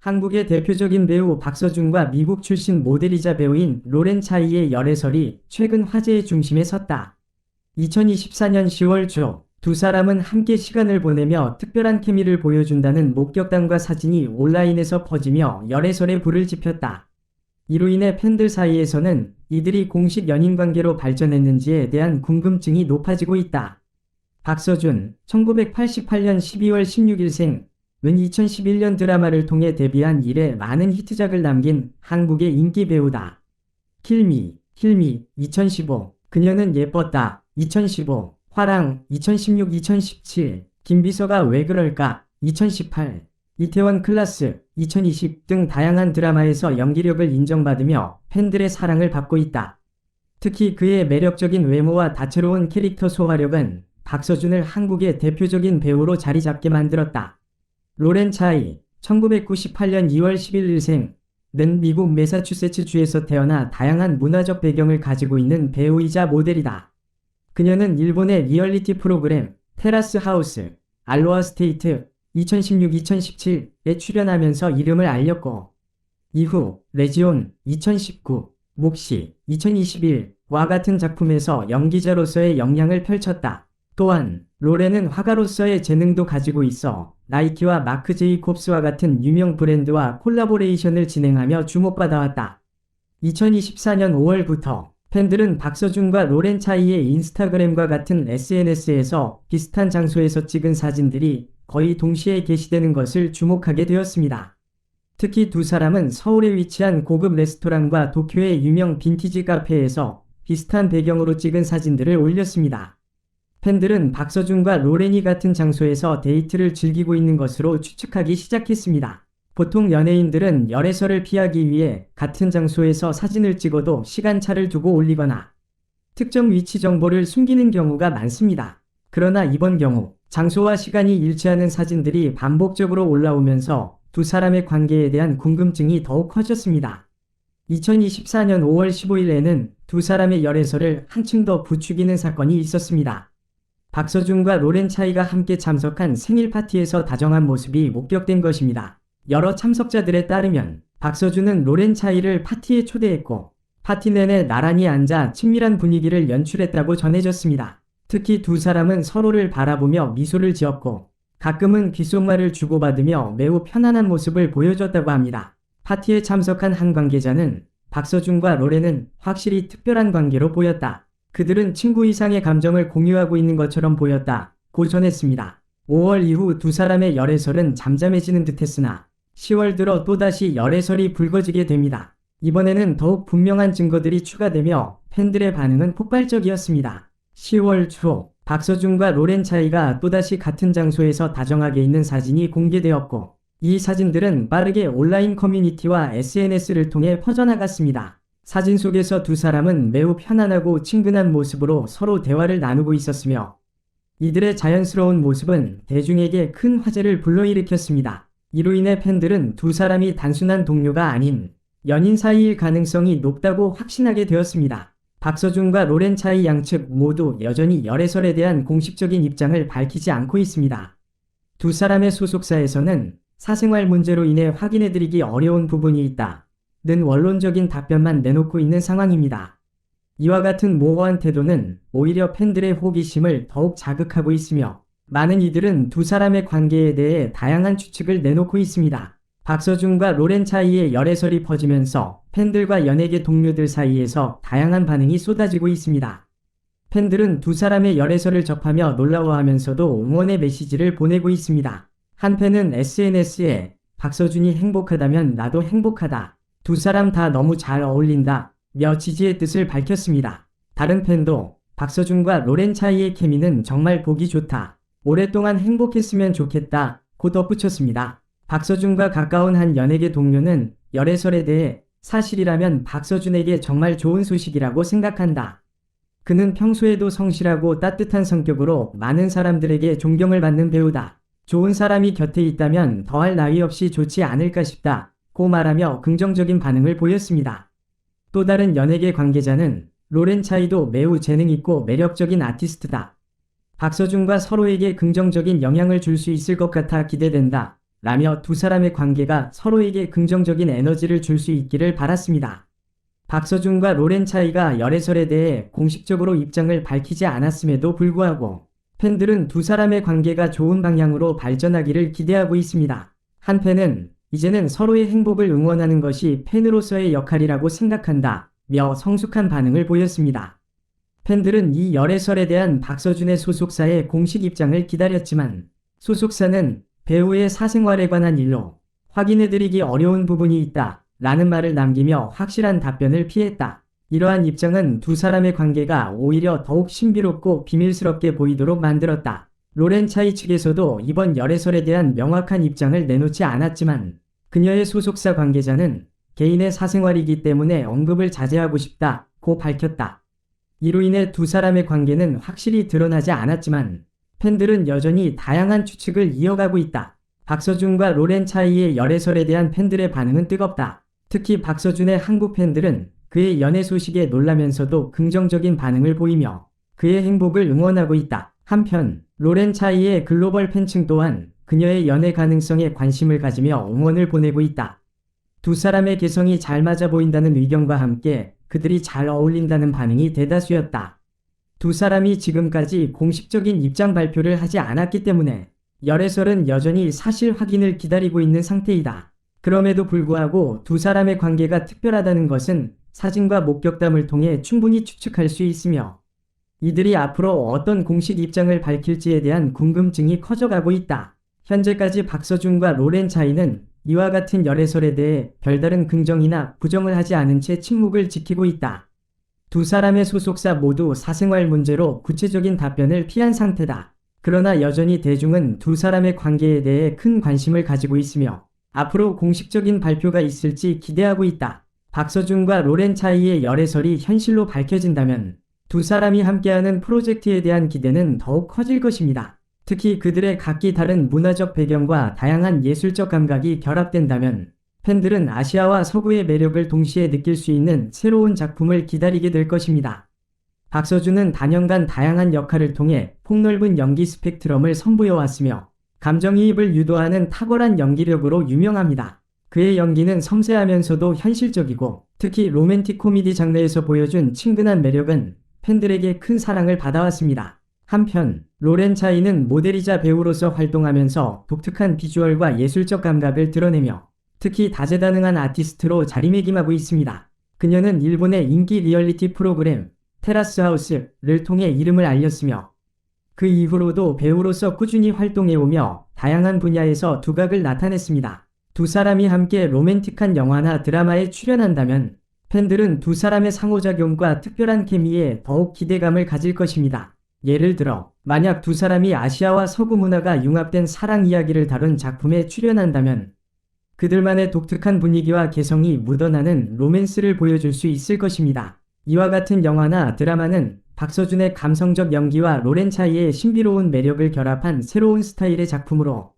한국의 대표적인 배우 박서준과 미국 출신 모델이자 배우인 로렌 차이의 열애설이 최근 화제의 중심에 섰다. 2024년 10월 초 두 사람은 함께 시간을 보내며 특별한 케미를 보여준다는 목격담과 사진이 온라인에서 퍼지며 열애설에 불을 지폈다. 이로 인해 팬들 사이에서는 이들이 공식 연인 관계로 발전했는지에 대한 궁금증이 높아지고 있다. 박서준, 1988년 12월 16일생, 은 2011년 드라마를 통해 데뷔한 이래 많은 히트작을 남긴 한국의 인기 배우다. 킬미, 2015, 그녀는 예뻤다, 2015, 화랑, 2016-2017, 김비서가 왜 그럴까, 2018, 이태원 클라스, 2020 등 다양한 드라마에서 연기력을 인정받으며 팬들의 사랑을 받고 있다. 특히 그의 매력적인 외모와 다채로운 캐릭터 소화력은 박서준을 한국의 대표적인 배우로 자리 잡게 만들었다. 로렌 차이, 1998년 2월 11일생, 는 미국 매사추세츠주에서 태어나 다양한 문화적 배경을 가지고 있는 배우이자 모델이다. 그녀는 일본의 리얼리티 프로그램 테라스 하우스, 알로하 스테이트 2016-2017에 출연하면서 이름을 알렸고, 이후 레지온 2019, 몫이 2021와 같은 작품에서 연기자로서의 역량을 펼쳤다. 또한 로렌은 화가로서의 재능도 가지고 있어 나이키와 마크 제이콥스와 같은 유명 브랜드와 콜라보레이션을 진행하며 주목받아왔다. 2024년 5월부터 팬들은 박서준과 로렌 차이의 인스타그램과 같은 SNS에서 비슷한 장소에서 찍은 사진들이 거의 동시에 게시되는 것을 주목하게 되었습니다. 특히 두 사람은 서울에 위치한 고급 레스토랑과 도쿄의 유명 빈티지 카페에서 비슷한 배경으로 찍은 사진들을 올렸습니다. 팬들은 박서준과 로렌이 같은 장소에서 데이트를 즐기고 있는 것으로 추측하기 시작했습니다. 보통 연예인들은 열애설을 피하기 위해 같은 장소에서 사진을 찍어도 시간차를 두고 올리거나 특정 위치 정보를 숨기는 경우가 많습니다. 그러나 이번 경우 장소와 시간이 일치하는 사진들이 반복적으로 올라오면서 두 사람의 관계에 대한 궁금증이 더욱 커졌습니다. 2024년 5월 15일에는 두 사람의 열애설을 한층 더 부추기는 사건이 있었습니다. 박서준과 로렌 차이가 함께 참석한 생일 파티에서 다정한 모습이 목격된 것입니다. 여러 참석자들에 따르면 박서준은 로렌 차이를 파티에 초대했고 파티 내내 나란히 앉아 친밀한 분위기를 연출했다고 전해졌습니다. 특히 두 사람은 서로를 바라보며 미소를 지었고 가끔은 귓속말을 주고받으며 매우 편안한 모습을 보여줬다고 합니다. 파티에 참석한 한 관계자는 박서준과 로렌은 확실히 특별한 관계로 보였다. 그들은 친구 이상의 감정을 공유하고 있는 것처럼 보였다고 전했습니다. 5월 이후 두 사람의 열애설은 잠잠해지는 듯했으나 10월 들어 또다시 열애설이 불거지게 됩니다. 이번에는 더욱 분명한 증거들이 추가되며 팬들의 반응은 폭발적이었습니다. 10월 초 박서준과 로렌 차이가 또다시 같은 장소에서 다정하게 있는 사진이 공개되었고 이 사진들은 빠르게 온라인 커뮤니티와 SNS를 통해 퍼져나갔습니다. 사진 속에서 두 사람은 매우 편안하고 친근한 모습으로 서로 대화를 나누고 있었으며 이들의 자연스러운 모습은 대중에게 큰 화제를 불러일으켰습니다. 이로 인해 팬들은 두 사람이 단순한 동료가 아닌 연인 사이일 가능성이 높다고 확신하게 되었습니다. 박서준과 로렌 차이 양측 모두 여전히 열애설에 대한 공식적인 입장을 밝히지 않고 있습니다. 두 사람의 소속사에서는 사생활 문제로 인해 확인해드리기 어려운 부분이 있다. 는 원론적인 답변만 내놓고 있는 상황입니다. 이와 같은 모호한 태도는 오히려 팬들의 호기심을 더욱 자극하고 있으며 많은 이들은 두 사람의 관계에 대해 다양한 추측을 내놓고 있습니다. 박서준과 로렌 차이의 열애설이 퍼지면서 팬들과 연예계 동료들 사이에서 다양한 반응이 쏟아지고 있습니다. 팬들은 두 사람의 열애설을 접하며 놀라워하면서도 응원의 메시지를 보내고 있습니다. 한 팬은 SNS에 박서준이 행복하다면 나도 행복하다. 두 사람 다 너무 잘 어울린다. 며 지지의 뜻을 밝혔습니다. 다른 팬도 박서준과 로렌 차이의 케미는 정말 보기 좋다. 오랫동안 행복했으면 좋겠다. 고 덧붙였습니다. 박서준과 가까운 한 연예계 동료는 열애설에 대해 사실이라면 박서준에게 정말 좋은 소식이라고 생각한다. 그는 평소에도 성실하고 따뜻한 성격으로 많은 사람들에게 존경을 받는 배우다. 좋은 사람이 곁에 있다면 더할 나위 없이 좋지 않을까 싶다. 고 말하며 긍정적인 반응을 보였습니다. 또 다른 연예계 관계자는 로렌 차이도 매우 재능있고 매력적인 아티스트다. 박서준과 서로에게 긍정적인 영향을 줄 수 있을 것 같아 기대된다. 라며 두 사람의 관계가 서로에게 긍정적인 에너지를 줄 수 있기를 바랐습니다. 박서준과 로렌 차이가 열애설에 대해 공식적으로 입장을 밝히지 않았음에도 불구하고 팬들은 두 사람의 관계가 좋은 방향으로 발전하기를 기대하고 있습니다. 한 팬은 이제는 서로의 행복을 응원하는 것이 팬으로서의 역할이라고 생각한다 며 성숙한 반응을 보였습니다. 팬들은 이 열애설에 대한 박서준의 소속사의 공식 입장을 기다렸지만 소속사는 배우의 사생활에 관한 일로 확인해드리기 어려운 부분이 있다 라는 말을 남기며 확실한 답변을 피했다. 이러한 입장은 두 사람의 관계가 오히려 더욱 신비롭고 비밀스럽게 보이도록 만들었다. 로렌 차이 측에서도 이번 열애설에 대한 명확한 입장을 내놓지 않았지만 그녀의 소속사 관계자는 개인의 사생활이기 때문에 언급을 자제하고 싶다고 밝혔다. 이로 인해 두 사람의 관계는 확실히 드러나지 않았지만 팬들은 여전히 다양한 추측을 이어가고 있다. 박서준과 로렌 차이의 열애설에 대한 팬들의 반응은 뜨겁다. 특히 박서준의 한국 팬들은 그의 연애 소식에 놀라면서도 긍정적인 반응을 보이며 그의 행복을 응원하고 있다. 한편 로렌 차이의 글로벌 팬층 또한 그녀의 연애 가능성에 관심을 가지며 응원을 보내고 있다. 두 사람의 개성이 잘 맞아 보인다는 의견과 함께 그들이 잘 어울린다는 반응이 대다수였다. 두 사람이 지금까지 공식적인 입장 발표를 하지 않았기 때문에 열애설은 여전히 사실 확인을 기다리고 있는 상태이다. 그럼에도 불구하고 두 사람의 관계가 특별하다는 것은 사진과 목격담을 통해 충분히 추측할 수 있으며 이들이 앞으로 어떤 공식 입장을 밝힐지에 대한 궁금증이 커져가고 있다. 현재까지 박서준과 로렌 차이는 이와 같은 열애설에 대해 별다른 긍정이나 부정을 하지 않은 채 침묵을 지키고 있다. 두 사람의 소속사 모두 사생활 문제로 구체적인 답변을 피한 상태다. 그러나 여전히 대중은 두 사람의 관계에 대해 큰 관심을 가지고 있으며 앞으로 공식적인 발표가 있을지 기대하고 있다. 박서준과 로렌 차이의 열애설이 현실로 밝혀진다면 두 사람이 함께하는 프로젝트에 대한 기대는 더욱 커질 것입니다. 특히 그들의 각기 다른 문화적 배경과 다양한 예술적 감각이 결합된다면 팬들은 아시아와 서구의 매력을 동시에 느낄 수 있는 새로운 작품을 기다리게 될 것입니다. 박서준은 단연간 다양한 역할을 통해 폭넓은 연기 스펙트럼을 선보여왔으며 감정이입을 유도하는 탁월한 연기력으로 유명합니다. 그의 연기는 섬세하면서도 현실적이고 특히 로맨틱 코미디 장르에서 보여준 친근한 매력은 팬들에게 큰 사랑을 받아왔습니다. 한편 로렌 차이는 모델이자 배우로서 활동하면서 독특한 비주얼과 예술적 감각을 드러내며 특히 다재다능한 아티스트로 자리매김하고 있습니다. 그녀는 일본의 인기 리얼리티 프로그램 테라스 하우스를 통해 이름을 알렸으며 그 이후로도 배우로서 꾸준히 활동해오며 다양한 분야에서 두각을 나타냈습니다. 두 사람이 함께 로맨틱한 영화나 드라마에 출연한다면 팬들은 두 사람의 상호작용과 특별한 케미에 더욱 기대감을 가질 것입니다. 예를 들어 만약 두 사람이 아시아와 서구 문화가 융합된 사랑 이야기를 다룬 작품에 출연한다면 그들만의 독특한 분위기와 개성이 묻어나는 로맨스를 보여줄 수 있을 것입니다. 이와 같은 영화나 드라마는 박서준의 감성적 연기와 로렌 차이의 신비로운 매력을 결합한 새로운 스타일의 작품으로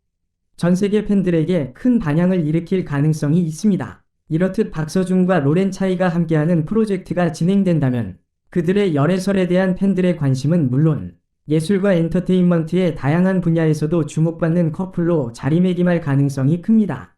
전 세계 팬들에게 큰 반향을 일으킬 가능성이 있습니다. 이렇듯 박서준과 로렌 차이가 함께하는 프로젝트가 진행된다면 그들의 열애설에 대한 팬들의 관심은 물론 예술과 엔터테인먼트의 다양한 분야에서도 주목받는 커플로 자리매김할 가능성이 큽니다.